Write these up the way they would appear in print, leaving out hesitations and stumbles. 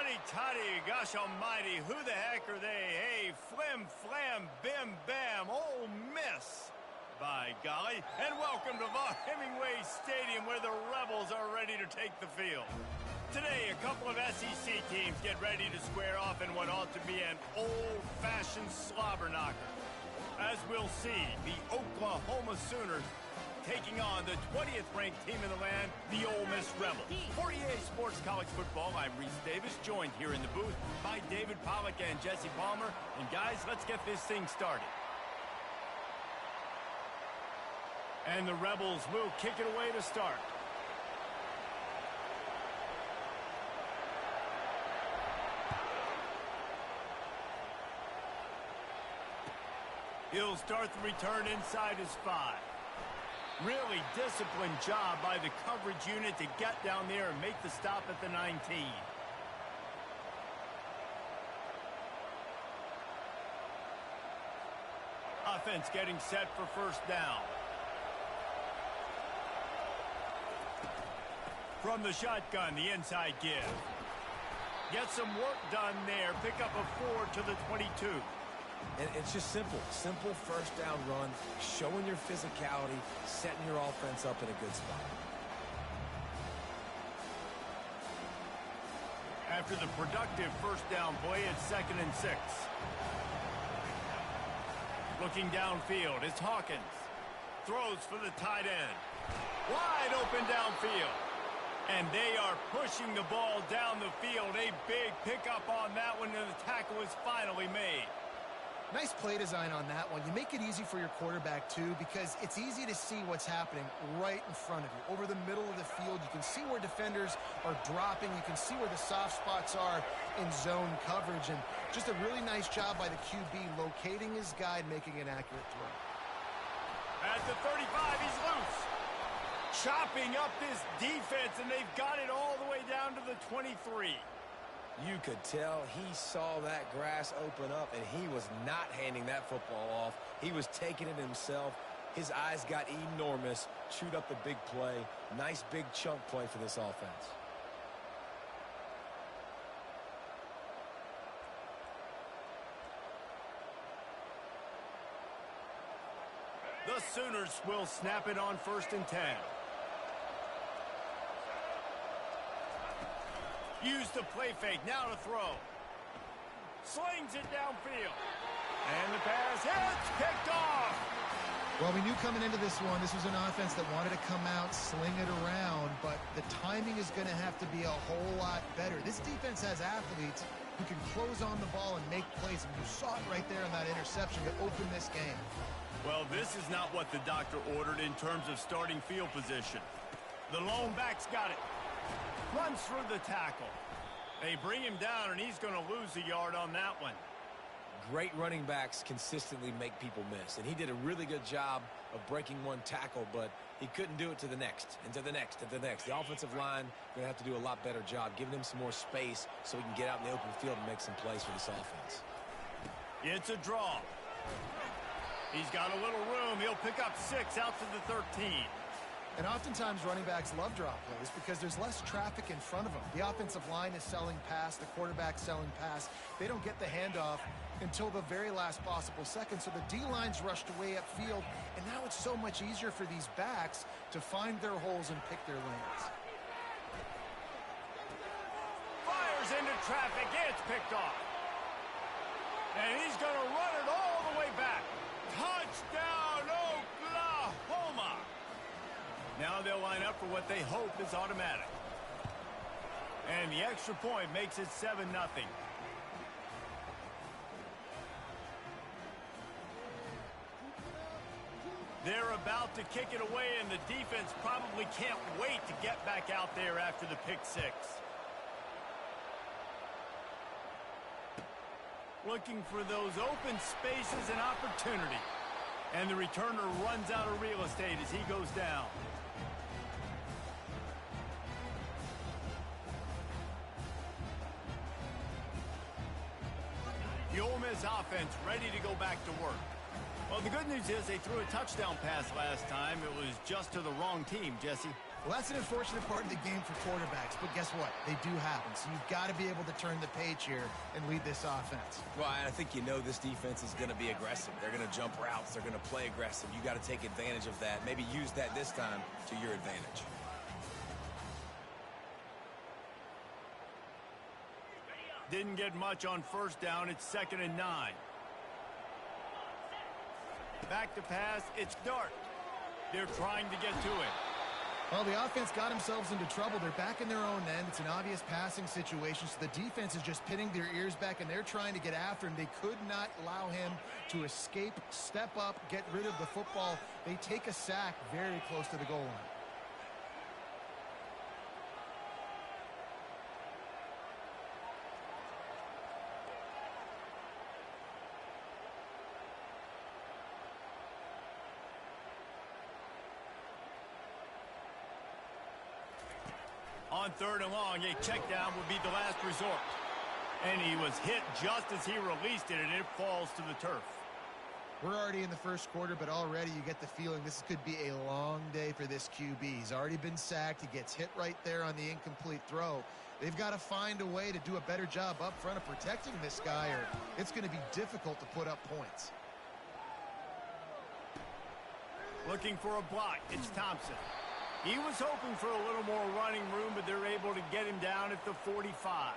Huddy-toddy, gosh almighty, who the heck are they? Hey, flim, flam, bim, bam, Ole Miss. By golly, and welcome to Hemingway Stadium where the Rebels are ready to take the field. Today, a couple of SEC teams get ready to square off in what ought to be an old-fashioned slobber knocker. As we'll see, the Oklahoma Sooners taking on the 20th ranked team in the land, the Ole Miss Rebels. For EA Sports College Football, I'm Reese Davis, joined here in the booth by David Pollack and Jesse Palmer. And guys, let's get this thing started. And the Rebels will kick it away to start. He'll start the return inside his 5. Really disciplined job by the coverage unit to get down there and make the stop at the 19. Offense getting set for first down. From the shotgun, the inside give. Get some work done there. Pick up a 4 to the 22. And it's just simple. Simple first down run, showing your physicality, setting your offense up in a good spot. After the productive first down play, it's 2nd and 6. Looking downfield, it's Hawkins. Throws for the tight end. Wide open downfield. And they are pushing the ball down the field. A big pickup on that one, and the tackle is finally made. Nice play design on that one. You make it easy for your quarterback, too, because it's easy to see what's happening right in front of you. Over the middle of the field, you can see where defenders are dropping. You can see where the soft spots are in zone coverage. And just a really nice job by the QB locating his guy and making an accurate throw. At the 35, he's loose. Chopping up this defense, and they've got it all the way down to the 23. You could tell he saw that grass open up, and he was not handing that football off. He was taking it himself. His eyes got enormous, chewed up the big play. Nice big chunk play for this offense. The Sooners will snap it on 1st and 10. Use the play fake, now to throw. Slings it downfield. And the pass hits, picked off. Well, we knew coming into this one, this was an offense that wanted to come out, sling it around, but the timing is going to have to be a whole lot better. This defense has athletes who can close on the ball and make plays, and you saw it right there in that interception that opened this game. Well, this is not what the doctor ordered in terms of starting field position. The lone back's got it. Runs through the tackle. They bring him down, and he's going to lose a yard on that one. Great running backs consistently make people miss, and he did a really good job of breaking one tackle, but he couldn't do it to the next, and to the next, and to the next. The offensive line going to have to do a lot better job, giving him some more space so he can get out in the open field and make some plays for this offense. It's a draw. He's got a little room. He'll pick up 6 out to the 13. And oftentimes running backs love drop plays because there's less traffic in front of them. The offensive line is selling pass, the quarterback's selling pass. They don't get the handoff until the very last possible second, so the D-line's rushed away upfield, and now it's so much easier for these backs to find their holes and pick their lanes. Fires into traffic, it's picked off. And he's going to run it all the way back. Touchdown, Oklahoma! Now they'll line up for what they hope is automatic. And the extra point makes it 7-0. They're about to kick it away, and the defense probably can't wait to get back out there after the pick 6. Looking for those open spaces and opportunity. And the returner runs out of real estate as he goes down. The Ole Miss offense ready to go back to work. Well, the good news is they threw a touchdown pass last time. It was just to the wrong team, Jesse. Well, that's an unfortunate part of the game for quarterbacks, but guess what? They do happen, so you've got to be able to turn the page here and lead this offense. Well, I think you know this defense is going to be aggressive. They're going to jump routes. They're going to play aggressive. You got to take advantage of that. Maybe use that this time to your advantage. Didn't get much on first down. It's 2nd and 9. Back to pass. It's Dart. They're trying to get to it. Well, the offense got themselves into trouble. They're back in their own end. It's an obvious passing situation, so the defense is just pinning their ears back, and they're trying to get after him. They could not allow him to escape, step up, get rid of the football. They take a sack very close to the goal line. On 3rd and long, a check down would be the last resort. And he was hit just as he released it, and it falls to the turf. We're already in the first quarter, but already you get the feeling this could be a long day for this QB. He's already been sacked. He gets hit right there on the incomplete throw. They've got to find a way to do a better job up front of protecting this guy, or it's going to be difficult to put up points. Looking for a block. It's Thompson. He was hoping for a little more running room, but they're able to get him down at the 45.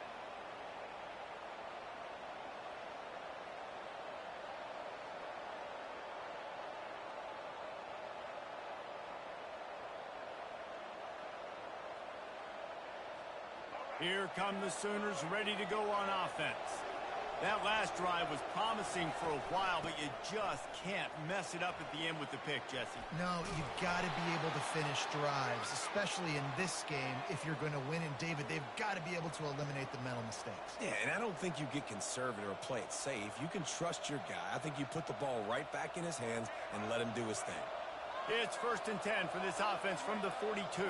Here come the Sooners ready to go on offense. That last drive was promising for a while, but you just can't mess it up at the end with the pick, Jesse. No, you've got to be able to finish drives, especially in this game if you're going to win. And, David, they've got to be able to eliminate the mental mistakes. Yeah, and I don't think you get conservative or play it safe. You can trust your guy. I think you put the ball right back in his hands and let him do his thing. It's 1st and 10 for this offense from the 42.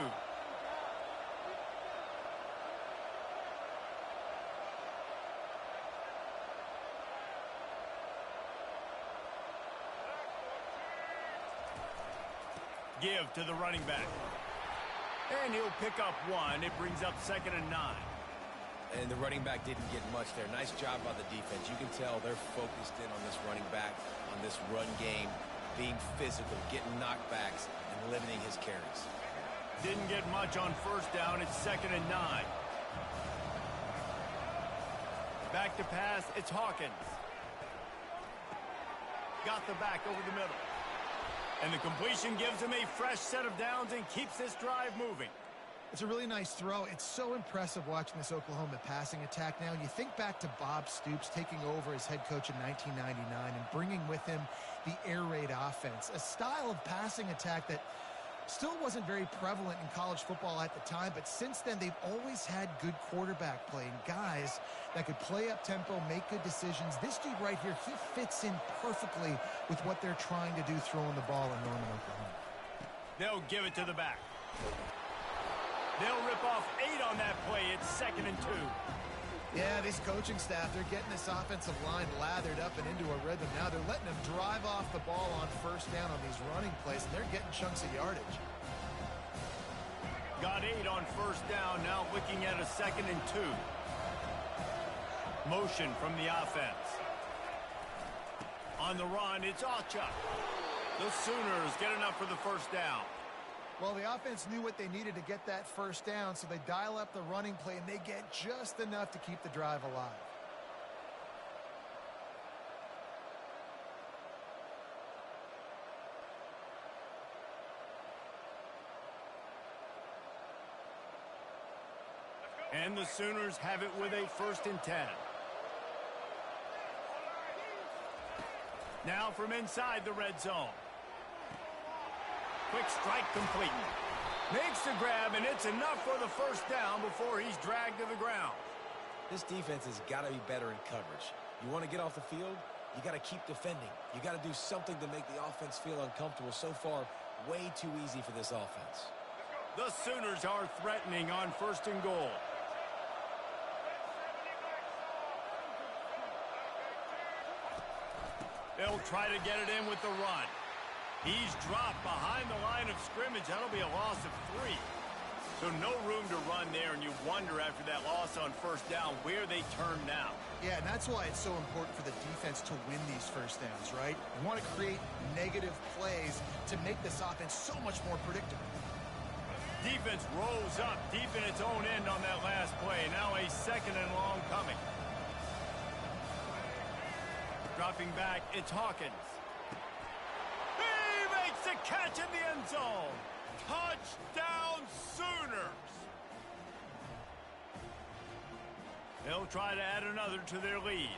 Give to the running back. And he'll pick up one. It brings up 2nd and 9. And the running back didn't get much there. Nice job by the defense. You can tell they're focused in on this running back, on this run game, being physical, getting knockbacks, and limiting his carries. Didn't get much on first down. It's 2nd and 9. Back to pass. It's Hawkins. Got the back over the middle. And the completion gives him a fresh set of downs and keeps this drive moving. It's a really nice throw. It's so impressive watching this Oklahoma passing attack now. And you think back to Bob Stoops taking over as head coach in 1999 and bringing with him the air raid offense, a style of passing attack that still wasn't very prevalent in college football at the time, but since then they've always had good quarterback play and guys that could play up tempo, make good decisions. This dude right here, he fits in perfectly with what they're trying to do throwing the ball in Norman, Oklahoma. They'll give it to the back. They'll rip off 8 on that play. It's 2nd and 2. Yeah, this coaching staff, they're getting this offensive line lathered up and into a rhythm. Now they're letting them drive off the ball on first down on these running plays, and they're getting chunks of yardage. Got 8 on first down, now looking at a 2nd and 2. Motion from the offense. On the run, it's Achuk. The Sooners get enough for the first down. Well, the offense knew what they needed to get that first down, so they dial up the running play, and they get just enough to keep the drive alive. And the Sooners have it with a 1st and 10. Now from inside the red zone. Quick strike complete. Makes the grab, and it's enough for the first down before he's dragged to the ground. This defense has got to be better in coverage. You want to get off the field, you got to keep defending. You got to do something to make the offense feel uncomfortable. So far, way too easy for this offense. The Sooners are threatening on 1st and goal. They'll try to get it in with the run. He's dropped behind the line of scrimmage. That'll be a loss of 3. So no room to run there, and you wonder after that loss on first down where they turn now. Yeah, and that's why it's so important for the defense to win these first downs, right? You want to create negative plays to make this offense so much more predictable. Defense rolls up deep in its own end on that last play. Now a second and long coming. Dropping back, it's Hawkins. He makes the catch in the end zone. Touchdown Sooners. They'll try to add another to their lead.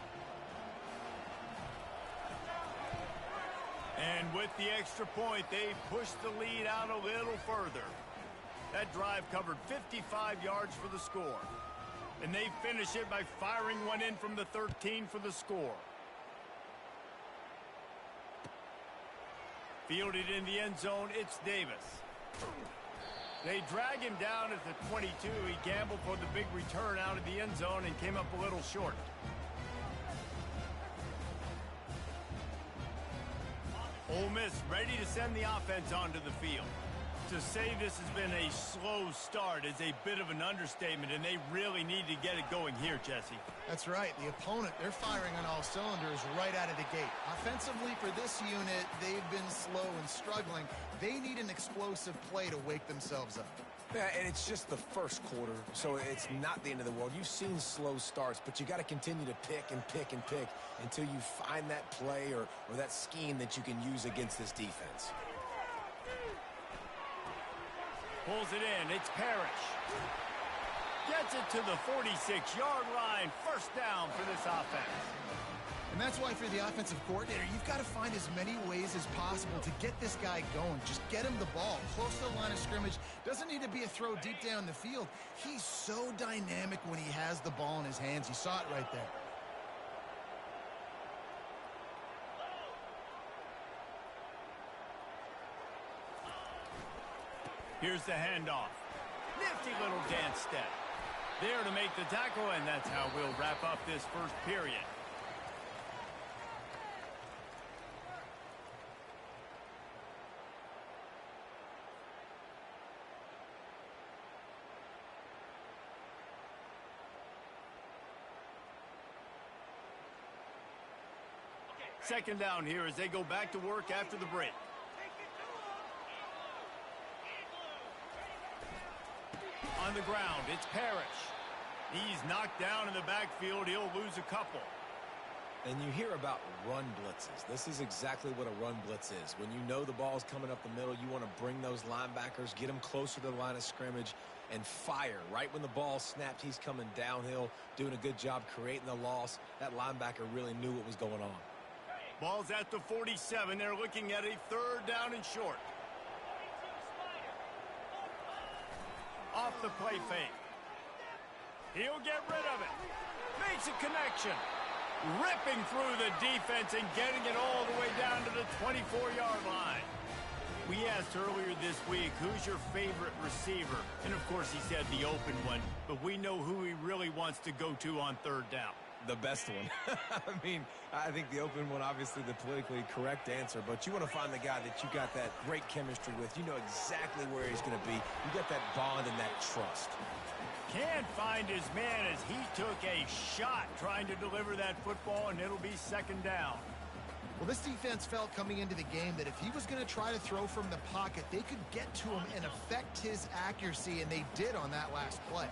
And with the extra point, they push the lead out a little further. That drive covered 55 yards for the score. And they finish it by firing one in from the 13 for the score. Fielded in the end zone, it's Davis. They drag him down at the 22. He gambled for the big return out of the end zone and came up a little short. Ole Miss ready to send the offense onto the field. To say this has been a slow start is a bit of an understatement, and they really need to get it going here, Jesse. That's right. The opponent, they're firing on all cylinders right out of the gate. Offensively for this unit, they've been slow and struggling. They need an explosive play to wake themselves up. Yeah, and it's just the first quarter, so it's not the end of the world. You've seen slow starts, but you got to continue to pick and pick and pick until you find that play or that scheme that you can use against this defense. Pulls it in. It's Parrish. Gets it to the 46-yard line. First down for this offense. And that's why for the offensive coordinator, you've got to find as many ways as possible to get this guy going. Just get him the ball close to the line of scrimmage. Doesn't need to be a throw deep down the field. He's so dynamic when he has the ball in his hands. You saw it right there. Here's the handoff. Nifty little dance step. There to make the tackle, and that's how we'll wrap up this first period. Second down here as they go back to work after the break. On the ground, it's Parrish. He's knocked down in the backfield. He'll lose a couple. And you hear about run blitzes. This is exactly what a run blitz is. When you know the ball's coming up the middle, you want to bring those linebackers, get them closer to the line of scrimmage, and fire. Right when the ball snapped, he's coming downhill, doing a good job creating the loss. That linebacker really knew what was going on. Ball's at the 47. They're looking at a third down and short. Off the play fake. He'll get rid of it. Makes a connection. Ripping through the defense and getting it all the way down to the 24-yard line. We asked earlier this week, who's your favorite receiver? And, of course, he said the open one. But we know who he really wants to go to on third down. The best one. I mean, I think the open one, obviously the politically correct answer, but you want to find the guy that you got that great chemistry with. You know exactly where he's going to be. You got that bond and that trust. Can't find his man as he took a shot trying to deliver that football, and it'll be second down. Well, this defense felt coming into the game that if he was going to try to throw from the pocket, they could get to him and affect his accuracy, and they did on that last play.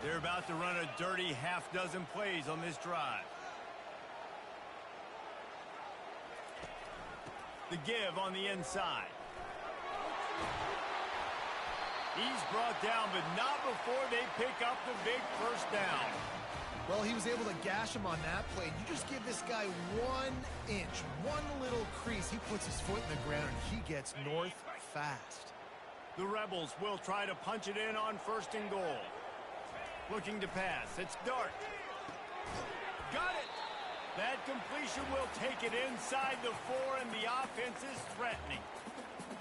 They're about to run a dirty half-dozen plays on this drive. The give on the inside. He's brought down, but not before they pick up the big first down. Well, he was able to gash him on that play. You just give this guy 1 inch, one little crease. He puts his foot in the ground, and he gets north fast. The Rebels will try to punch it in on first and goal. Looking to pass. It's Dart. Got it. That completion will take it inside the 4, and the offense is threatening.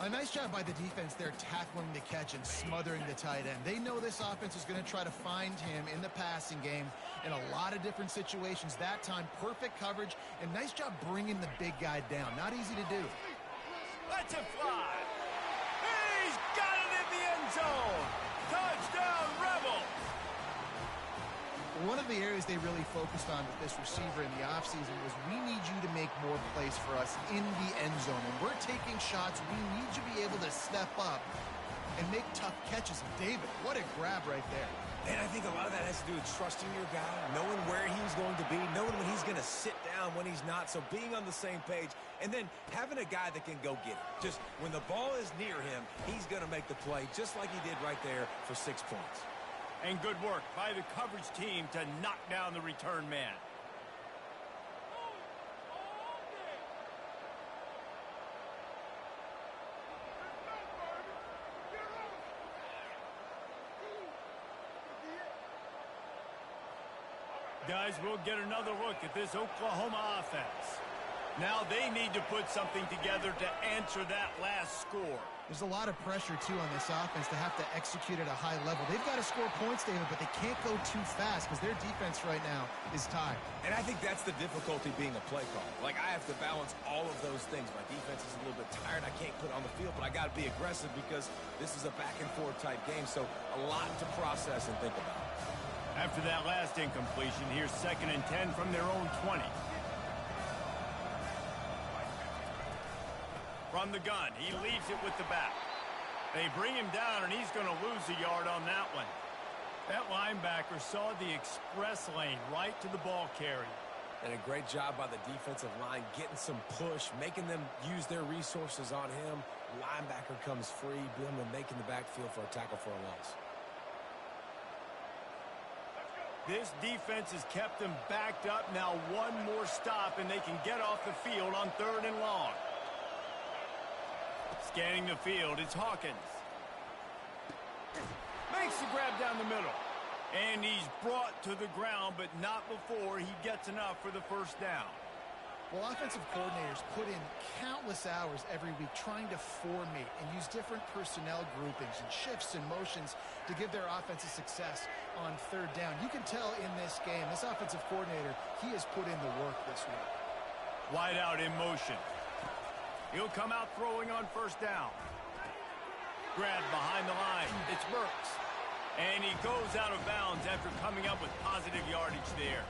A nice job by the defense there tackling the catch and smothering the tight end. They know this offense is going to try to find him in the passing game in a lot of different situations. That time, perfect coverage, and nice job bringing the big guy down. Not easy to do. Let's it fly. He's got it in the end zone. Touchdown, Rebels! One of the areas they really focused on with this receiver in the offseason was we need you to make more plays for us in the end zone. When we're taking shots, we need you to be able to step up and make tough catches. And David, what a grab right there. And I think a lot of that has to do with trusting your guy, knowing where he's going to be, knowing when he's going to sit down, when he's not. So being on the same page, and then having a guy that can go get it. Just when the ball is near him, he's going to make the play just like he did right there for 6 points. And good work by the coverage team to knock down the return man. Guys, we'll get another look at this Oklahoma offense. Now they need to put something together to answer that last score. There's a lot of pressure, too, on this offense to have to execute at a high level. They've got to score points, David, but they can't go too fast because their defense right now is tired. And I think that's the difficulty being a play caller. Like, I have to balance all of those things. My defense is a little bit tired. I can't put it on the field, but I got to be aggressive because this is a back-and-forth type game, so a lot to process and think about. After that last incompletion, here's 2nd and 10 from their own 20. From the gun, he leaves it with the back. They bring him down, and he's going to lose a yard on that one. That linebacker saw the express lane right to the ball carrier. And a great job by the defensive line, getting some push, making them use their resources on him. Linebacker comes free, boom, and making the backfield for a tackle for a loss. This defense has kept them backed up. Now one more stop, and they can get off the field on 3rd and long. Scanning the field, it's Hawkins. Makes the grab down the middle. And he's brought to the ground, but not before he gets enough for the first down. Well, offensive coordinators put in countless hours every week trying to formate and use different personnel groupings and shifts and motions to give their offensive success on 3rd down. You can tell in this game, this offensive coordinator, he has put in the work this week. Wide out in motion. He'll come out throwing on 1st down. Grabbed behind the line. It's Burks. And he goes out of bounds after coming up with positive yardage there.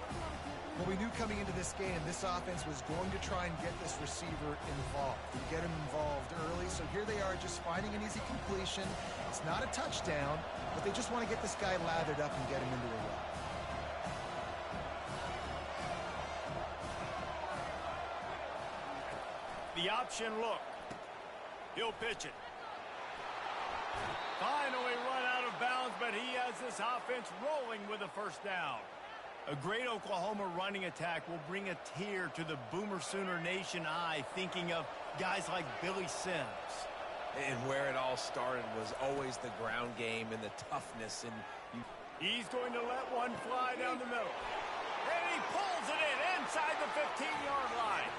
Well, we knew coming into this game, this offense was going to try and get this receiver involved and get him involved early. So here they are just finding an easy completion. It's not a touchdown, but they just want to get this guy lathered up and get him into a run. The option look. He'll pitch it. Finally run out of bounds, but he has this offense rolling with a 1st down. A great Oklahoma running attack will bring a tear to the Boomer Sooner Nation eye, thinking of guys like Billy Sims. And where it all started was always the ground game and the toughness. And he's going to let one fly down the middle. And he pulls it in inside the 15-yard line.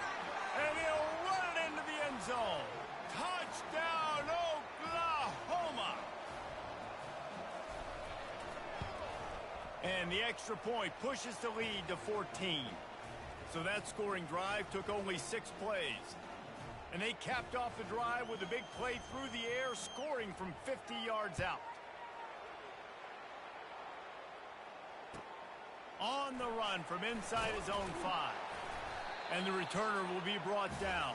And he'll run it into the end zone. Touchdown, Oklahoma! And the extra point pushes the lead to 14. So that scoring drive took only 6 plays. And they capped off the drive with a big play through the air, scoring from 50 yards out. On the run from inside his own 5. And the returner will be brought down.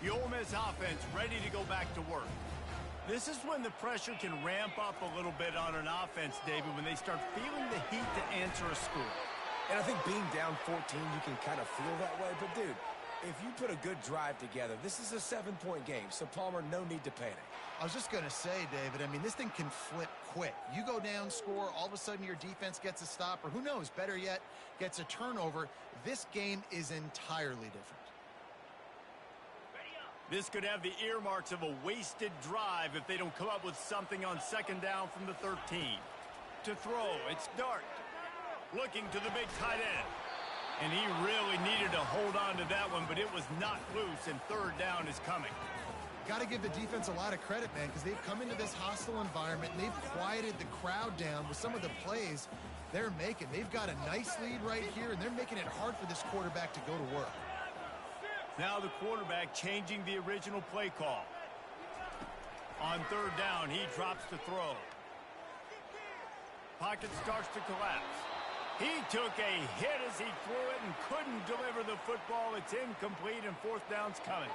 The Ole Miss offense ready to go back to work. This is when the pressure can ramp up a little bit on an offense, David, when they start feeling the heat to answer a score. And I think being down 14, you can kind of feel that way. But, dude, if you put a good drive together, this is a 7-point game. So, Palmer, no need to panic. I was just going to say, David, I mean, this thing can flip quick. You go down, score, all of a sudden your defense gets a stop, or who knows, better yet, gets a turnover. This game is entirely different. This could have the earmarks of a wasted drive if they don't come up with something on 2nd down from the 13. To throw, it's Dart. Looking to the big tight end. And he really needed to hold on to that one, but it was not loose, and 3rd down is coming. got to give the defense a lot of credit, man, because they've come into this hostile environment and they've quieted the crowd down with some of the plays they're making. They've got a nice lead right here, and they're making it hard for this quarterback to go to work. Now the quarterback changing the original play call. On third down, he drops to throw. Pocket starts to collapse. He took a hit as he threw it and couldn't deliver the football. It's incomplete, and fourth down's coming.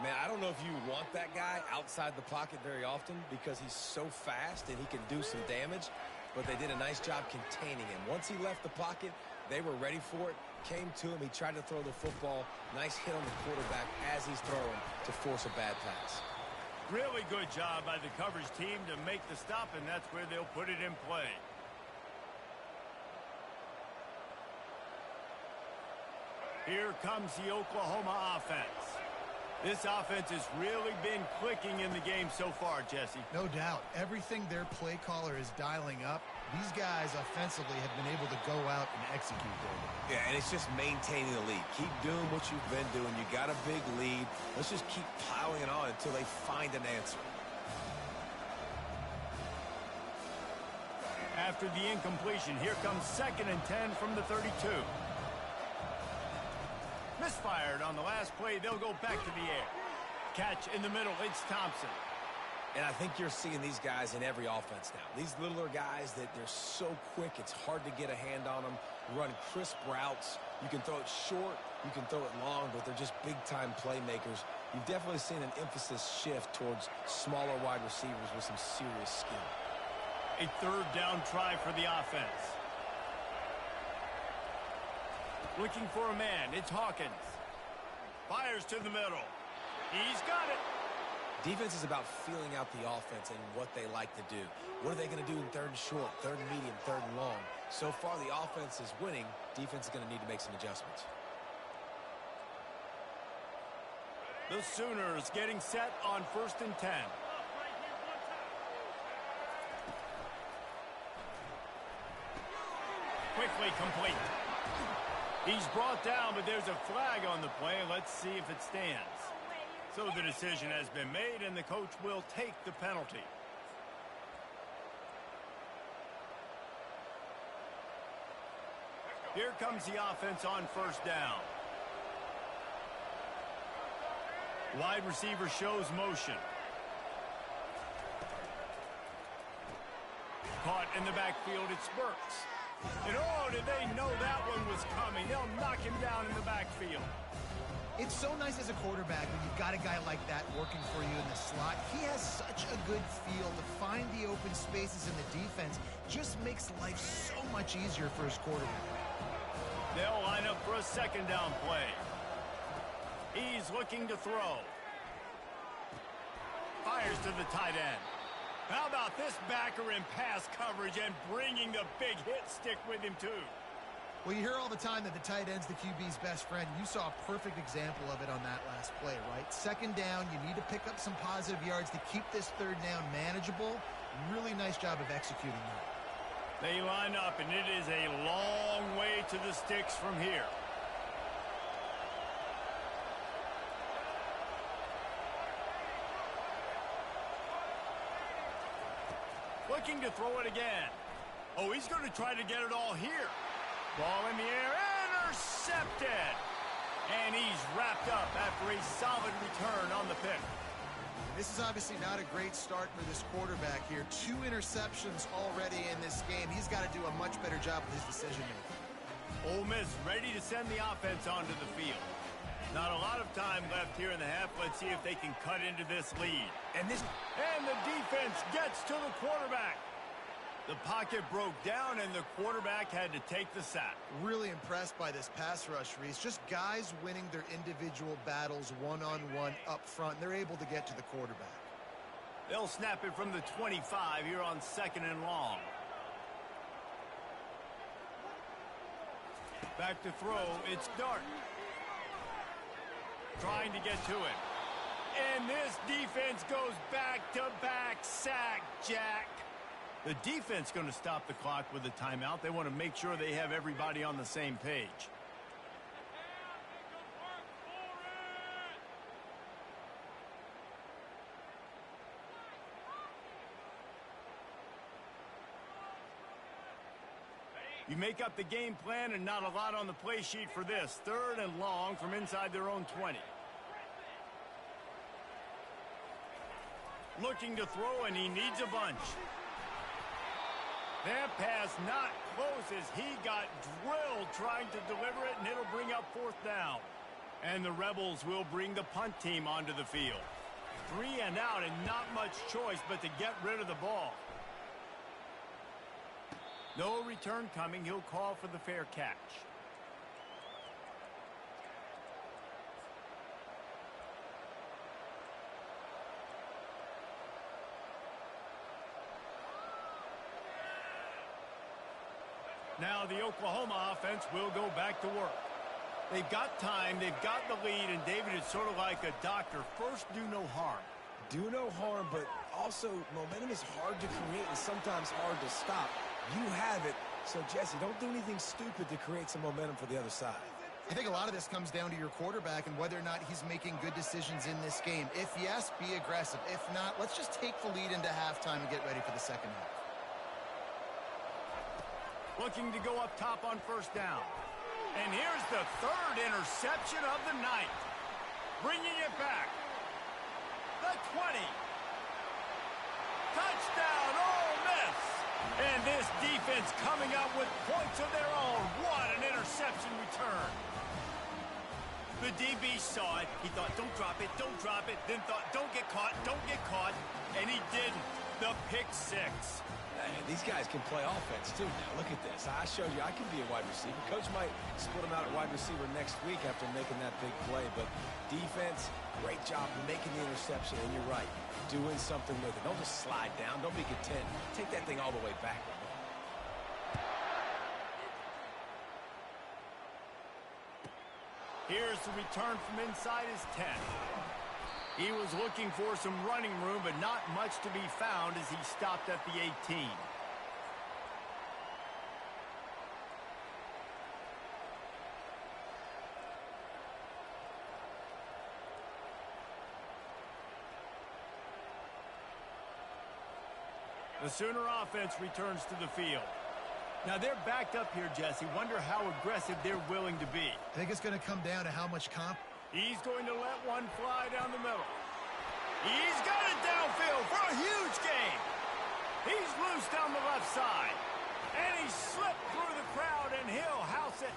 Man, I don't know if you want that guy outside the pocket very often because he's so fast and he can do some damage, but they did a nice job containing him. Once he left the pocket, they were ready for it, came to him, he tried to throw the football. Nice hit on the quarterback as he's throwing to force a bad pass. Really good job by the coverage team to make the stop, and that's where they'll put it in play. Here comes the Oklahoma offense. This offense has really been clicking in the game so far, Jesse. No doubt. Everything their play caller is dialing up, these guys offensively have been able to go out and execute there. Yeah, and it's just maintaining the lead. Keep doing what you've been doing. You got a big lead. Let's just keep piling it on until they find an answer. After the incompletion, here comes 2nd and 10 from the 32. Misfired on the last play. They'll go back to the air. Catch in the middle. It's Thompson. And I think you're seeing these guys in every offense now. These littler guys that they're so quick, it's hard to get a hand on them. Run crisp routes. You can throw it short, you can throw it long, but they're just big-time playmakers. You've definitely seen an emphasis shift towards smaller wide receivers with some serious skill. A third down try for the offense. Looking for a man. It's Hawkins. Fires to the middle. He's got it. Defense is about feeling out the offense and what they like to do. What are they going to do in third and short, third and medium, third and long? So far, the offense is winning. Defense is going to need to make some adjustments. The Sooners getting set on 1st and 10. Quickly complete. He's brought down, but there's a flag on the play. Let's see if it stands. So the decision has been made, and the coach will take the penalty. Here comes the offense on 1st down. Wide receiver shows motion. Caught in the backfield, it's Burks. And oh, did they know that one was coming? They'll knock him down in the backfield. It's so nice as a quarterback when you've got a guy like that working for you in the slot. He has such a good feel to find the open spaces in the defense. Just makes life so much easier for his quarterback. They'll line up for a 2nd down play. He's looking to throw. Fires to the tight end. How about this backer in pass coverage and bringing the big hit stick with him too? Well, you hear all the time that the tight end's the QB's best friend. You saw a perfect example of it on that last play, right? 2nd down, you need to pick up some positive yards to keep this 3rd down manageable. Really nice job of executing that. They line up, and it is a long way to the sticks from here. Looking to throw it again. Oh, he's going to try to get it all here. Ball in the air, intercepted. And he's wrapped up after a solid return on the pick. This is obviously not a great start for this quarterback here. 2 interceptions already in this game. He's got to do a much better job with his decision-making. Ole Miss ready to send the offense onto the field. Not a lot of time left here in the half. Let's see if they can cut into this lead. And the defense gets to the quarterback. The pocket broke down, and the quarterback had to take the sack. Really impressed by this pass rush, Reese. Just guys winning their individual battles one-on-one up front. They're able to get to the quarterback. They'll snap it from the 25 here on 2nd and long. Back to throw, it's Dart. Trying to get to it. And this defense goes back-to-back sack, Jack. The defense going to stop the clock with a timeout. They want to make sure they have everybody on the same page. You make up the game plan and not a lot on the play sheet for this. 3rd and long from inside their own 20. Looking to throw, and he needs a bunch. That pass not close as he got drilled trying to deliver it, and it'll bring up 4th down. And the Rebels will bring the punt team onto the field. 3 and out, and not much choice but to get rid of the ball. No return coming. He'll call for the fair catch. Now the Oklahoma offense will go back to work. They've got time, they've got the lead, and David, is sort of like a doctor. First, do no harm. Do no harm, but also momentum is hard to create and sometimes hard to stop. You have it, so Jesse, don't do anything stupid to create some momentum for the other side. I think a lot of this comes down to your quarterback and whether or not he's making good decisions in this game. If yes, be aggressive. If not, let's just take the lead into halftime and get ready for the second half. Looking to go up top on 1st down. And here's the 3rd interception of the night. Bringing it back. The 20. Touchdown, Ole Miss. And this defense coming up with points of their own. What an interception return. The DB saw it. He thought, don't drop it, don't drop it. Then thought, don't get caught, don't get caught. And he didn't. The pick 6. These guys can play offense, too. Now, look at this. I showed you I can be a wide receiver. Coach might split him out at wide receiver next week after making that big play. But defense, great job making the interception. And you're right, doing something with it. Don't just slide down. Don't be content. Take that thing all the way back. Here's the return from inside his 10. He was looking for some running room, but not much to be found as he stopped at the 18. The Sooner offense returns to the field. Now they're backed up here, Jesse. Wonder how aggressive they're willing to be. I think it's going to come down to how much He's going to let one fly down the middle. He's got it downfield for a huge gain. He's loose down the left side. And he slipped through the crowd, and he'll house it.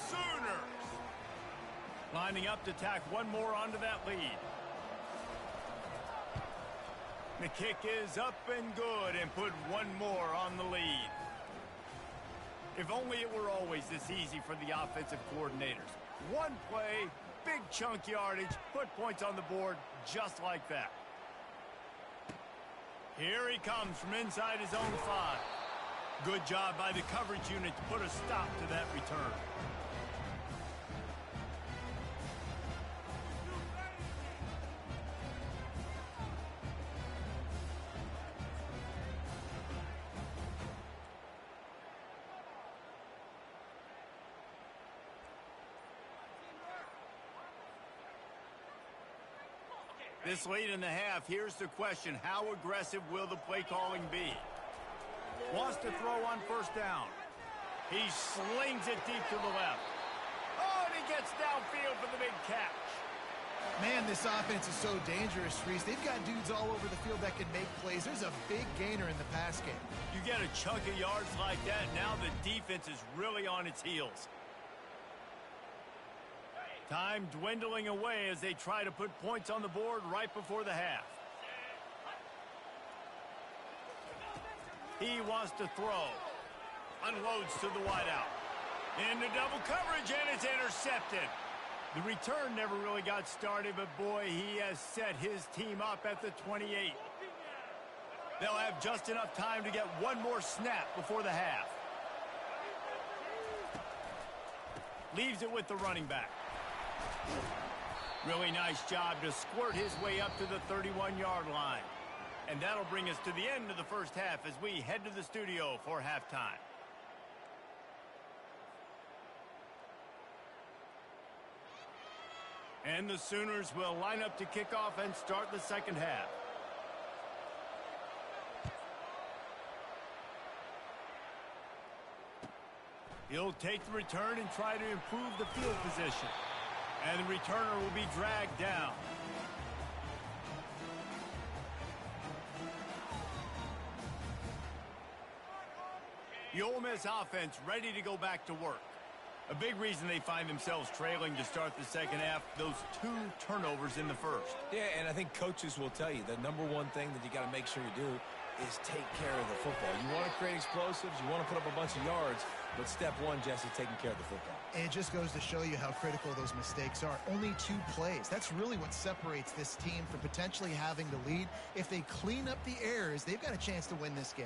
Sooners lining up to tack one more onto that lead. The kick is up and good and put one more on the lead. If only it were always this easy for the offensive coordinators. One play, big chunk yardage, put points on the board just like that. Here he comes from inside his own 5. Good job by the coverage unit to put a stop to that return. This late in the half, here's the question. How aggressive will the play calling be? Wants to throw on 1st down. He slings it deep to the left. Oh, and he gets downfield for the big catch. Man, this offense is so dangerous, Reese. They've got dudes all over the field that can make plays. There's a big gainer in the pass game. You get a chunk of yards like that, now the defense is really on its heels. Time dwindling away as they try to put points on the board right before the half. He wants to throw. Unloads to the wideout. Into double coverage, and it's intercepted. The return never really got started, but boy, he has set his team up at the 28. They'll have just enough time to get one more snap before the half. Leaves it with the running back. Really nice job to squirt his way up to the 31-yard line. And that'll bring us to the end of the first half as we head to the studio for halftime. And the Sooners will line up to kick off and start the second half. He'll take the return and try to improve the field position. And the returner will be dragged down. The Ole Miss offense ready to go back to work. A big reason they find themselves trailing to start the second half, those 2 turnovers in the first. Yeah, and I think coaches will tell you the number one thing that you got to make sure you do is take care of the football. You want to create explosives, you want to put up a bunch of yards, but step one, Jesse, taking care of the football. And it just goes to show you how critical those mistakes are. Only 2 plays. That's really what separates this team from potentially having the lead. If they clean up the errors, they've got a chance to win this game.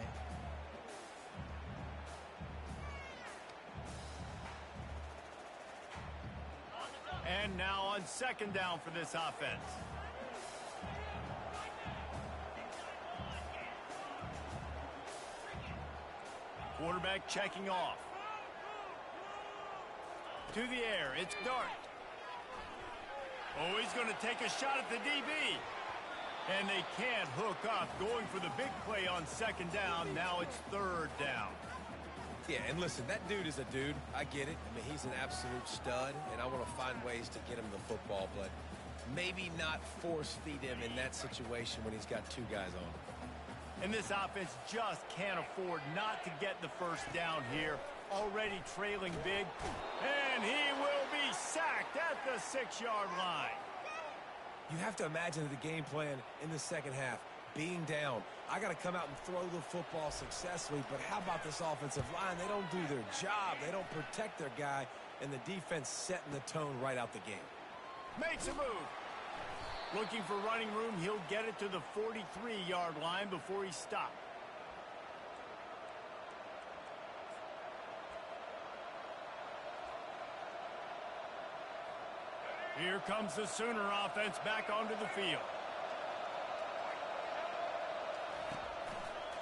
And now on second down for this offense. Quarterback checking off. To the air, it's Dart. Oh, he's going to take a shot at the DB. And they can't hook up, going for the big play on second down. Now it's third down. Yeah, and listen, that dude is a dude. I get it. I mean, he's an absolute stud, and I want to find ways to get him the football, but maybe not force feed him in that situation when he's got 2 guys on him. And this offense just can't afford not to get the first down here. Already trailing big. And he will be sacked at the 6-yard line. You have to imagine the game plan in the second half. Being down, I got to come out and throw the football successfully, but how about this offensive line? They don't do their job. They don't protect their guy, and the defense setting the tone right out the game. Makes a move. Looking for running room, he'll get it to the 43-yard line before he's stopped. Here comes the Sooner offense back onto the field.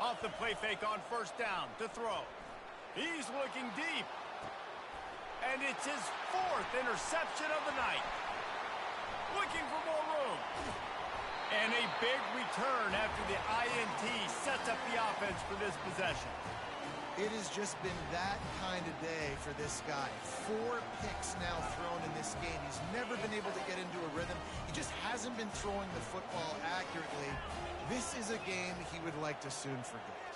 Off the play fake on first down to throw. He's looking deep. And it's his 4th interception of the night. Looking for more room. And a big return after the INT sets up the offense for this possession. It has just been that kind of day for this guy. 4 picks now thrown in this game. He's never been able to get into a rhythm. He just hasn't been throwing the football accurately. This is a game he would like to soon forget.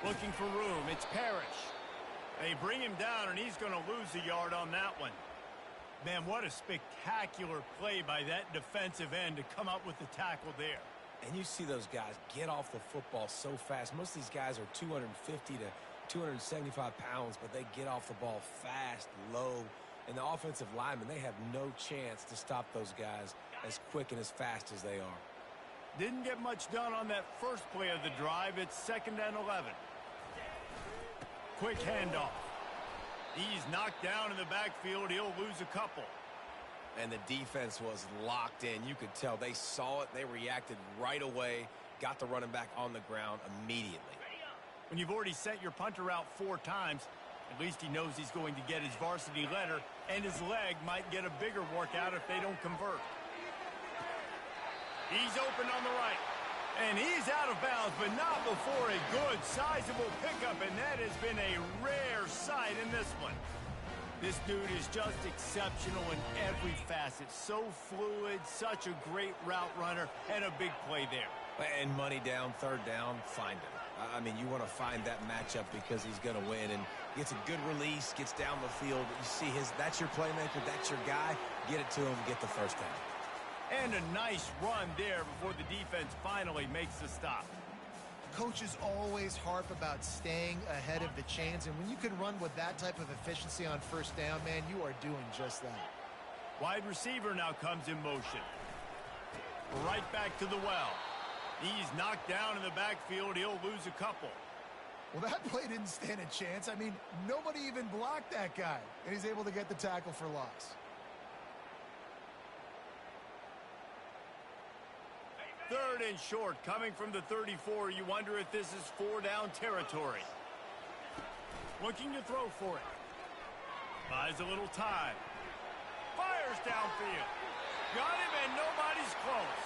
Looking for room. It's Parrish. They bring him down, and he's going to lose a yard on that one. Man, what a spectacular play by that defensive end to come up with the tackle there. And you see those guys get off the football so fast. Most of these guys are 250 to 275 pounds, but they get off the ball fast, low. And the offensive linemen, they have no chance to stop those guys as quick and as fast as they are. Didn't get much done on that first play of the drive. It's 2nd and 11. Quick handoff. He's knocked down in the backfield. He'll lose a couple. And the defense was locked in. You could tell they saw it. They reacted right away. Got the running back on the ground immediately. When you've already sent your punter out 4 times, at least he knows he's going to get his varsity letter, and his leg might get a bigger workout if they don't convert. He's open on the right. And he's out of bounds, but not before a good, sizable pickup, and that has been a rare sight in this one. This dude is just exceptional in every facet. So fluid, such a great route runner, and a big play there. And money down, 3rd down, find him. I mean, you want to find that matchup because he's going to win, and gets a good release, gets down the field. You see that's your playmaker, that's your guy. Get it to him, get the first down. And a nice run there before the defense finally makes the stop. Coaches always harp about staying ahead of the chains, and when you can run with that type of efficiency on first down, man, you are doing just that. Wide receiver now comes in motion. Right back to the well. He's knocked down in the backfield. He'll lose a couple. Well, that play didn't stand a chance. I mean, nobody even blocked that guy, and he's able to get the tackle for loss. Third and short, coming from the 34. You wonder if this is 4-down territory. Looking to throw for it. Buys a little time. Fires downfield. Got him, and nobody's close.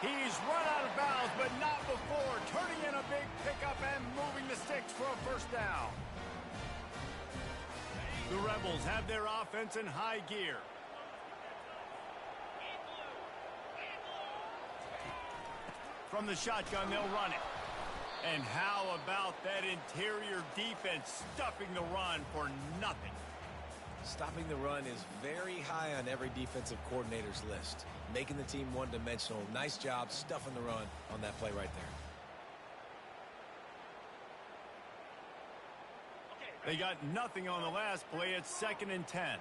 He's run out of bounds, but not before. Turning in a big pickup and moving the sticks for a first down. The Rebels have their offense in high gear. From the shotgun, they'll run it. And how about that interior defense stuffing the run for nothing? Stopping the run is very high on every defensive coordinator's list. Making the team one-dimensional. Nice job stuffing the run on that play right there. They got nothing on the last play. It's 2nd and 10.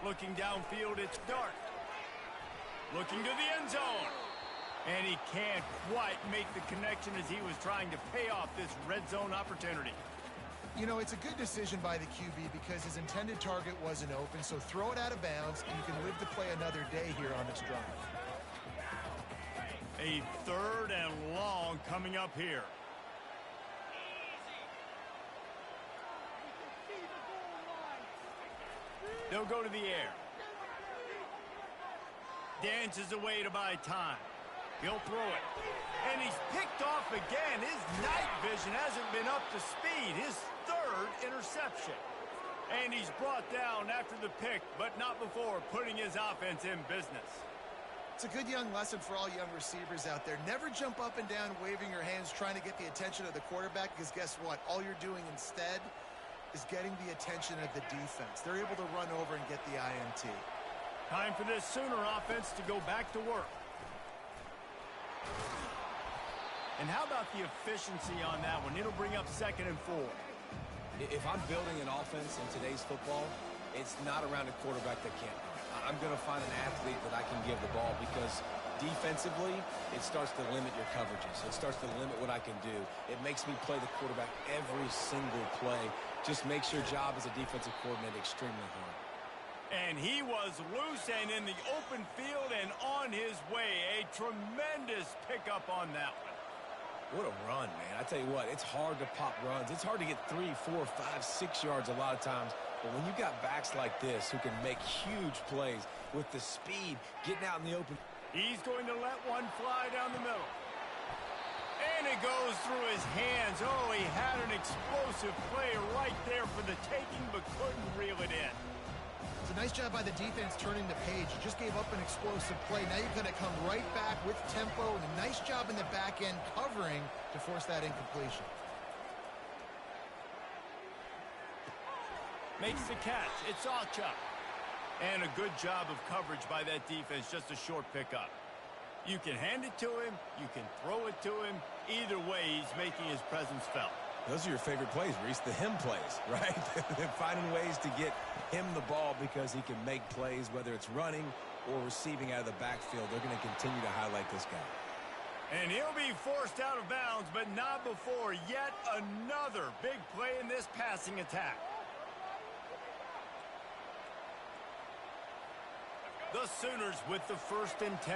Looking downfield, it's Dart. Looking to the end zone. And he can't quite make the connection as he was trying to pay off this red zone opportunity. You know, it's a good decision by the QB because his intended target wasn't open, so throw it out of bounds, and you can live to play another day here on this drive. A 3rd and long coming up here. They'll go to the air. Dances away to buy time. He'll throw it. And he's picked off again. His night vision hasn't been up to speed. His 3rd interception. And he's brought down after the pick, but not before putting his offense in business. It's a good young lesson for all young receivers out there. Never jump up and down waving your hands trying to get the attention of the quarterback, because guess what? All you're doing instead is getting the attention of the defense. They're able to run over and get the INT. Time for this Sooner offense to go back to work. And how about the efficiency on that one? It'll bring up 2nd and 4. If I'm building an offense in today's football, it's not around a quarterback that can't run. I'm going to find an athlete that I can give the ball, because defensively, it starts to limit your coverages. It starts to limit what I can do. It makes me play the quarterback every single play. Just makes your job as a defensive coordinator extremely hard. And he was loose and in the open field and on his way. A tremendous pickup on that one. What a run, man. I tell you what, it's hard to pop runs. It's hard to get 3, 4, 5, 6 yards a lot of times. But when you got backs like this who can make huge plays with the speed, getting out in the open. He's going to let one fly down the middle. And it goes through his hands. Oh, he had an explosive play right there for the taking, but couldn't reel it in. It's a nice job by the defense turning the page. You just gave up an explosive play. Now you're going to come right back with tempo, and a nice job in the back end covering to force that incompletion. Makes the catch. It's Ocha. And a good job of coverage by that defense. Just a short pickup. You can hand it to him. You can throw it to him. Either way, he's making his presence felt. Those are your favorite plays, Reese, the him plays, right? Finding ways to get him the ball because he can make plays, whether it's running or receiving out of the backfield. They're going to continue to highlight this guy. And he'll be forced out of bounds, but not before yet another big play in this passing attack. The Sooners with the 1st and 10.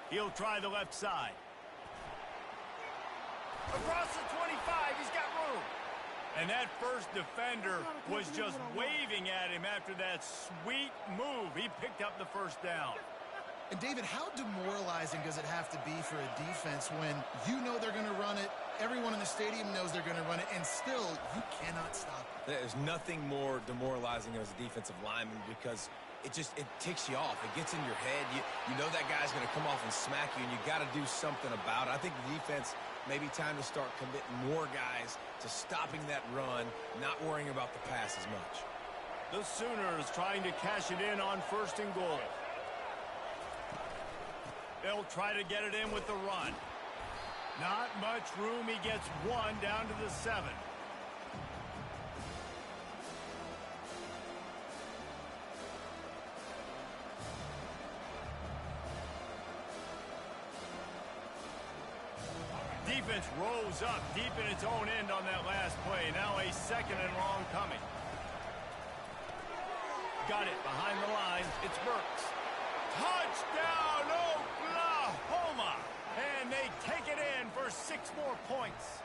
He'll try the left side. Across the 25, he's got room. And that first defender was just waving at him after that sweet move. He picked up the first down. And, David, how demoralizing does it have to be for a defense when you know they're going to run it, everyone in the stadium knows they're going to run it, and still you cannot stop it? There's nothing more demoralizing as a defensive lineman because it ticks you off. It gets in your head. You know that guy's going to come off and smack you, and you got to do something about it. I think the defense, maybe time to start committing more guys to stopping that run, not worrying about the pass as much. The Sooners trying to cash it in on 1st and goal. They'll try to get it in with the run. Not much room. He gets one down to the 7. Defense rolls up deep in its own end on that last play. Now a 2nd and long coming. Got it behind the line. It's Burks. Touchdown, Oklahoma! And they take it in for 6 more points.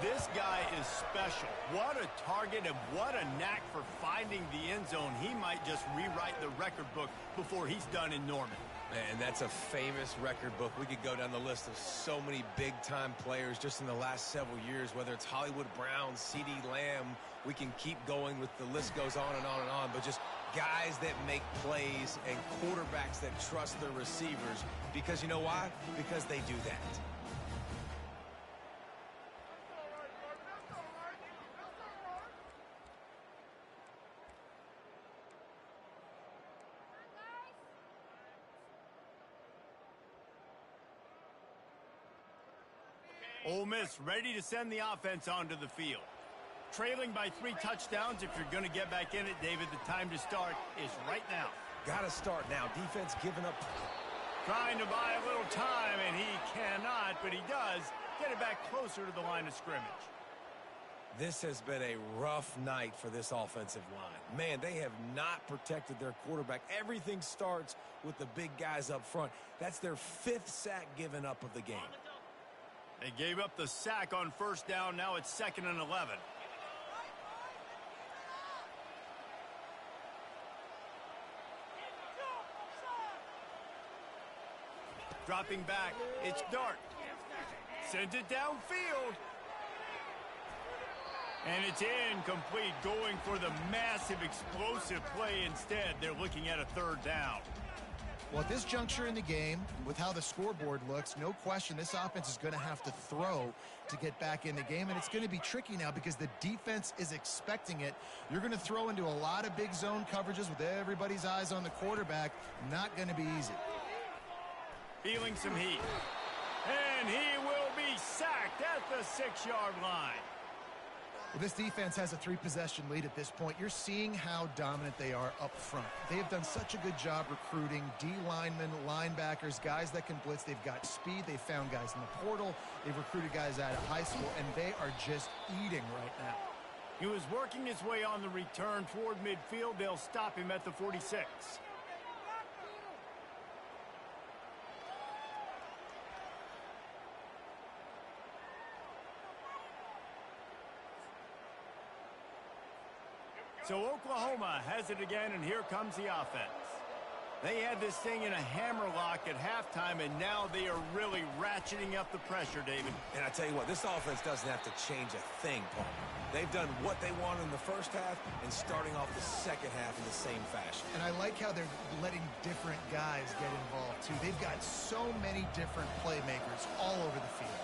This guy is special. What a target and what a knack for finding the end zone. He might just rewrite the record book before he's done in Norman. Man, that's a famous record book. We could go down the list of so many big-time players just in the last several years, whether it's Hollywood Brown, C.D. Lamb. We can keep going with the list goes on and on and on, but just guys that make plays and quarterbacks that trust their receivers. Because you know why? Because they do that. Ole Miss ready to send the offense onto the field. Trailing by 3 touchdowns. If you're going to get back in it, David, the time to start is right now. Got to start now. Defense giving up. Trying to buy a little time, and he cannot, but he does get it back closer to the line of scrimmage. This has been a rough night for this offensive line. Man, they have not protected their quarterback. Everything starts with the big guys up front. That's their 5th sack given up of the game. They gave up the sack on 1st down. Now it's 2nd and 11. Dropping back, it's Dart. Sends it downfield. And it's incomplete, going for the massive explosive play instead. They're looking at a 3rd down. Well, at this juncture in the game, with how the scoreboard looks, no question this offense is going to have to throw to get back in the game, and it's going to be tricky now because the defense is expecting it. You're going to throw into a lot of big zone coverages with everybody's eyes on the quarterback. Not going to be easy. Feeling some heat. And he will be sacked at the 6-yard line. Well, this defense has a 3-possession lead at this point. You're seeing how dominant they are up front. They have done such a good job recruiting D-linemen, linebackers, guys that can blitz. They've got speed. They've found guys in the portal. They've recruited guys out of high school, and they are just eating right now. He was working his way on the return toward midfield. They'll stop him at the 46. So Oklahoma has it again, and here comes the offense. They had this thing in a hammerlock at halftime, and now they are really ratcheting up the pressure, David. And I tell you what, this offense doesn't have to change a thing, Paul. They've done what they wanted in the 1st half and starting off the 2nd half in the same fashion. And I like how they're letting different guys get involved, too. They've got so many different playmakers all over the field.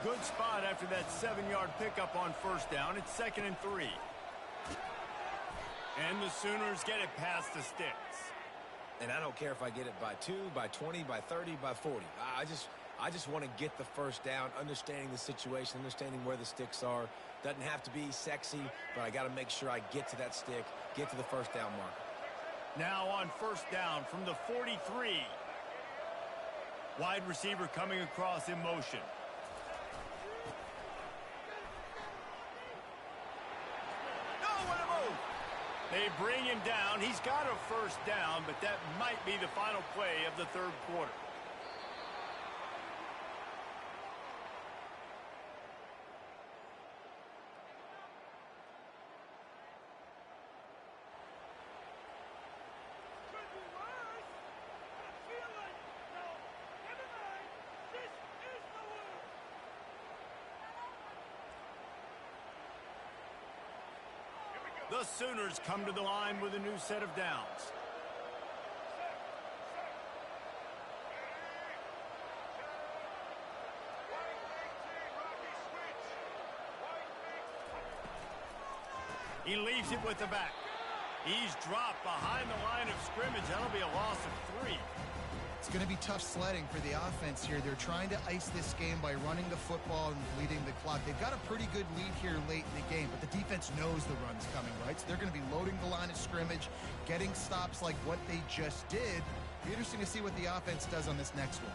Good spot after that 7-yard pickup on 1st down. It's 2nd and 3. And the Sooners get it past the sticks. And I don't care if I get it by 2, by 20, by 30, by 40. I just want to get the 1st down, understanding the situation, understanding where the sticks are. Doesn't have to be sexy, but I got to make sure I get to that stick, get to the 1st down mark. Now on 1st down from the 43. Wide receiver coming across in motion. They bring him down. He's got a 1st down, but that might be the final play of the 3rd quarter. The Sooners come to the line with a new set of downs. He leaves it with the back. He's dropped behind the line of scrimmage. That'll be a loss of 3. It's going to be tough sledding for the offense here. They're trying to ice this game by running the football and bleeding the clock. They've got a pretty good lead here late in the game, but the defense knows the run's coming, right? So they're going to be loading the line of scrimmage, getting stops like what they just did. It'll be interesting to see what the offense does on this next one.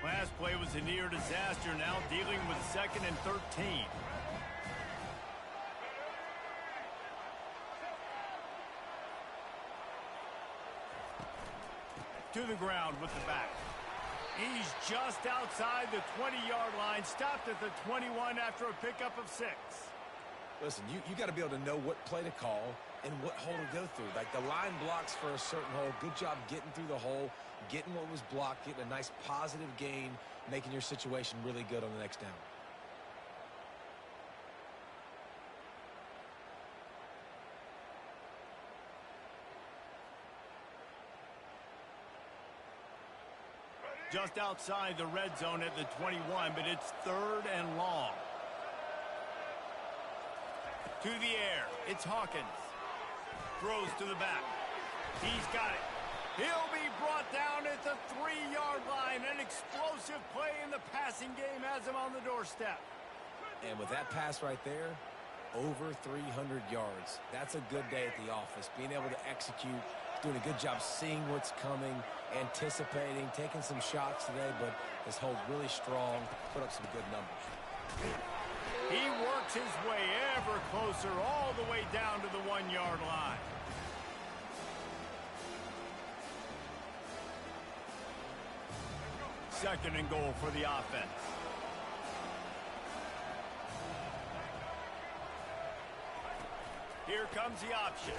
Last play was a near disaster, now dealing with 2nd and 13. To the ground with the back. He's just outside the 20-yard line, stopped at the 21 after a pickup of 6. Listen, you got to be able to know what play to call and what hole to go through. Like, the line blocks for a certain hole. Good job getting through the hole, getting what was blocked, getting a nice positive gain, making your situation really good on the next down. Just outside the red zone at the 21, but it's 3rd and long. To the air, it's Hawkins. Throws to the back. He's got it. He'll be brought down at the 3-yard line. An explosive play in the passing game has him on the doorstep. And with that pass right there, over 300 yards. That's a good day at the office. Being able to execute, doing a good job seeing what's coming, anticipating, taking some shots today, but has held really strong, put up some good numbers. He works his way ever closer all the way down to the 1-yard line. Second and goal for the offense. Here comes the option.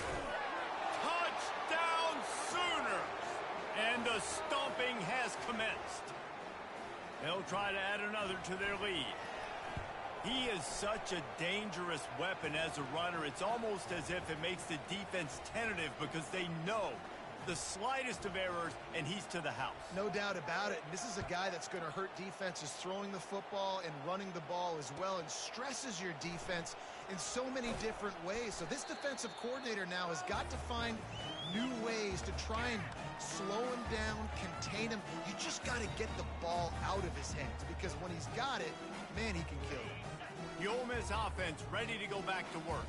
Touchdown Sooners! And the stomping has commenced. They'll try to add another to their lead. He is such a dangerous weapon as a runner. It's almost as if it makes the defense tentative because they know the slightest of errors, and he's to the house. No doubt about it. And this is a guy that's going to hurt defenses throwing the football and running the ball as well, and stresses your defense in so many different ways. So this defensive coordinator now has got to find new ways to try and slow him down, contain him. You just got to get the ball out of his hands, because when he's got it, man, he can kill it. The Ole Miss offense ready to go back to work.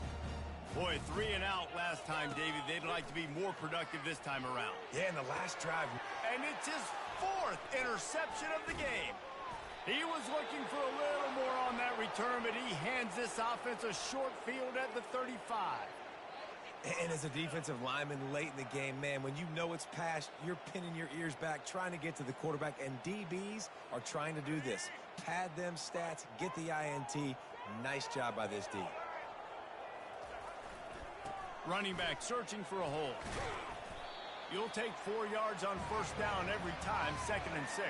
Boy, 3 and out last time, David. They'd like to be more productive this time around. Yeah, in the last drive. And it's his 4th interception of the game. He was looking for a little more on that return, but he hands this offense a short field at the 35. And as a defensive lineman late in the game, man, when you know it's past, you're pinning your ears back, trying to get to the quarterback, and DBs are trying to do this. Pad them stats, get the INT. Nice job by this D. Running back searching for a hole. You'll take 4 yards on 1st down every time, 2nd and 6.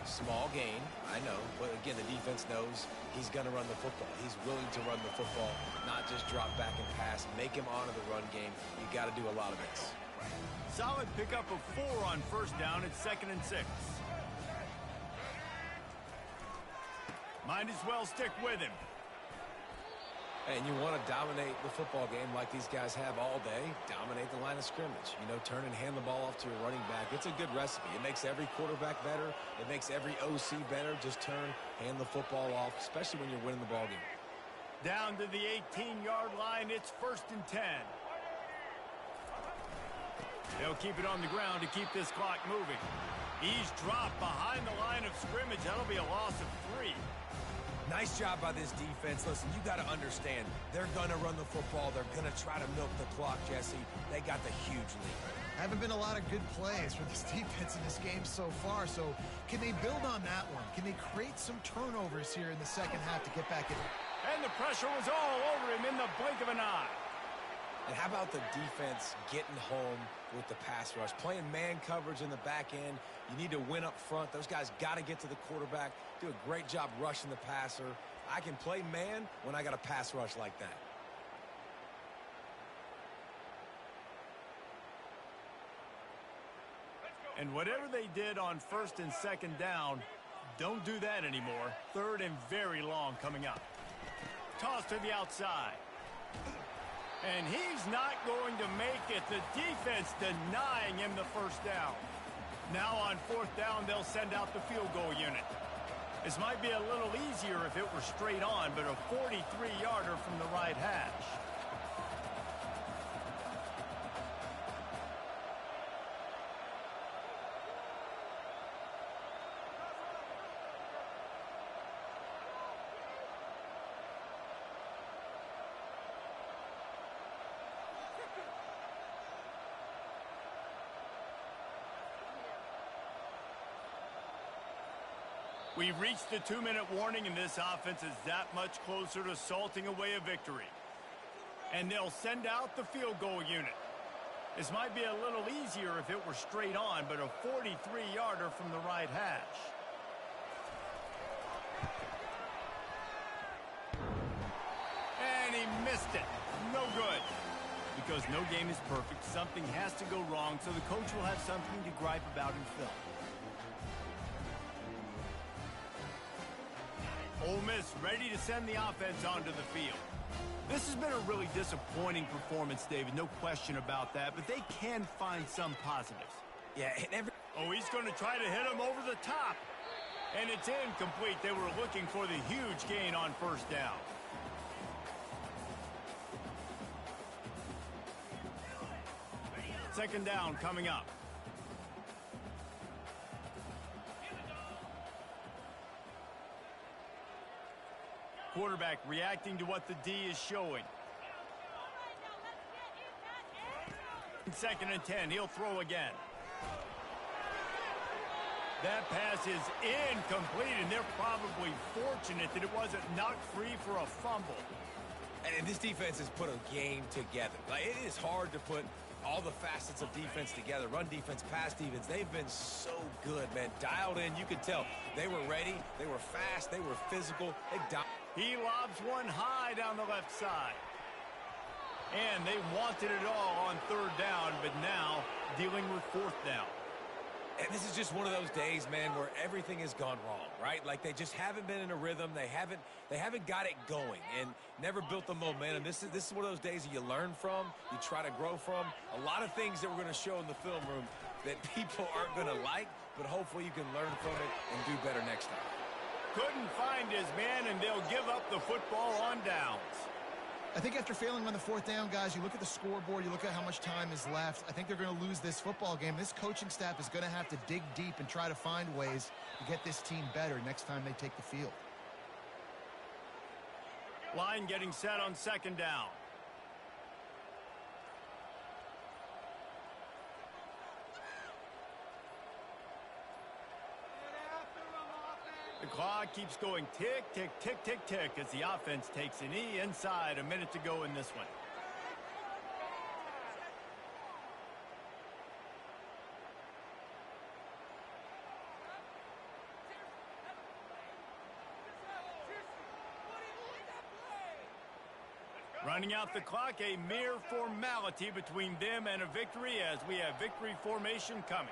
Small gain, I know, but again, the defense knows he's going to run the football. He's willing to run the football, not just drop back and pass, make him honor the run game. You got to do a lot of this. Solid pickup of 4 on 1st down. It's 2nd and 6. Might as well stick with him. And you want to dominate the football game like these guys have all day. Dominate the line of scrimmage. You know, turn and hand the ball off to your running back. It's a good recipe. It makes every quarterback better. It makes every OC better. Just turn, hand the football off, especially when you're winning the ball game. Down to the 18-yard line. It's 1st and 10. They'll keep it on the ground to keep this clock moving. He's dropped behind the line of scrimmage. That'll be a loss of 3. Nice job by this defense. Listen, you got to understand, they're going to run the football. They're going to try to milk the clock, Jesse. They got the huge lead. Haven't been a lot of good plays for this defense in this game so far. So can they build on that one? Can they create some turnovers here in the second half to get back in? And the pressure was all over him in the blink of an eye. And how about the defense getting home with the pass rush? Playing man coverage in the back end. You need to win up front. Those guys got to get to the quarterback. Do a great job rushing the passer. I can play man when I got a pass rush like that. And whatever they did on first and second down, don't do that anymore. Third and very long coming up. Toss to the outside. And he's not going to make it. The defense denying him the first down. Now on fourth down, they'll send out the field goal unit. This might be a little easier if it were straight on, but a 43-yarder from the right hash. We've reached the 2-minute warning, and this offense is that much closer to salting away a victory. And they'll send out the field goal unit. This might be a little easier if it were straight on, but a 43-yarder from the right hash. And he missed it. No good. Because no game is perfect, something has to go wrong, so the coach will have something to gripe about in film. Ole Miss ready to send the offense onto the field. This has been a really disappointing performance, David. No question about that, but they can find some positives. Yeah, Oh, he's going to try to hit him over the top. And it's incomplete. They were looking for the huge gain on first down. Second down coming up. Quarterback reacting to what the D is showing. Second and 10, he'll throw again. That pass is incomplete, and they're probably fortunate that it wasn't knocked free for a fumble. And this defense has put a game together. Like, it is hard to put all the facets of defense together. Run defense, pass defense. They've been so good, man. Dialed in. You could tell they were ready. They were fast. They were physical. He lobs one high down the left side. And they wanted it all on third down, but now dealing with fourth down. And this is just one of those days, man, where everything has gone wrong, right? Like, they just haven't been in a rhythm. They haven't got it going and never built the momentum. This is one of those days that you learn from, you try to grow from. A lot of things that we're going to show in the film room that people aren't going to like, but hopefully you can learn from it and do better next time. Couldn't find his man, and they'll give up the football on downs. I think after failing on the fourth down, guys, you look at the scoreboard, you look at how much time is left. I think they're going to lose this football game. This coaching staff is going to have to dig deep and try to find ways to get this team better next time they take the field. Line getting set on second down. The clock keeps going tick, tick, tick, tick, tick as the offense takes a knee inside. A minute to go in this one. Running out the clock, a mere formality between them and a victory as we have victory formation coming.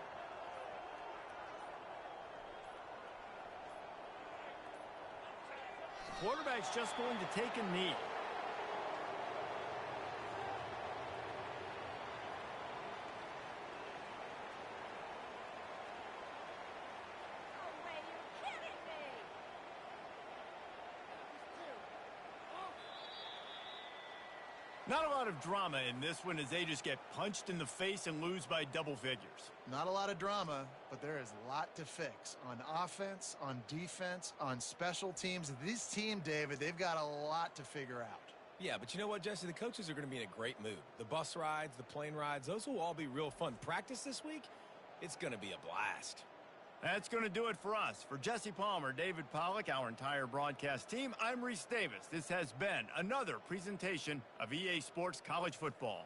Quarterback's just going to take a knee. Not a lot of drama in this one as they just get punched in the face and lose by double figures. Not a lot of drama, but there is a lot to fix on offense, on defense, on special teams. This team, David, they've got a lot to figure out. Yeah, but you know what, Jesse? The coaches are going to be in a great mood. The bus rides, the plane rides, those will all be real fun. Practice this week, it's going to be a blast. That's going to do it for us. For Jesse Palmer, David Pollack, our entire broadcast team, I'm Reese Davis. This has been another presentation of EA Sports College Football.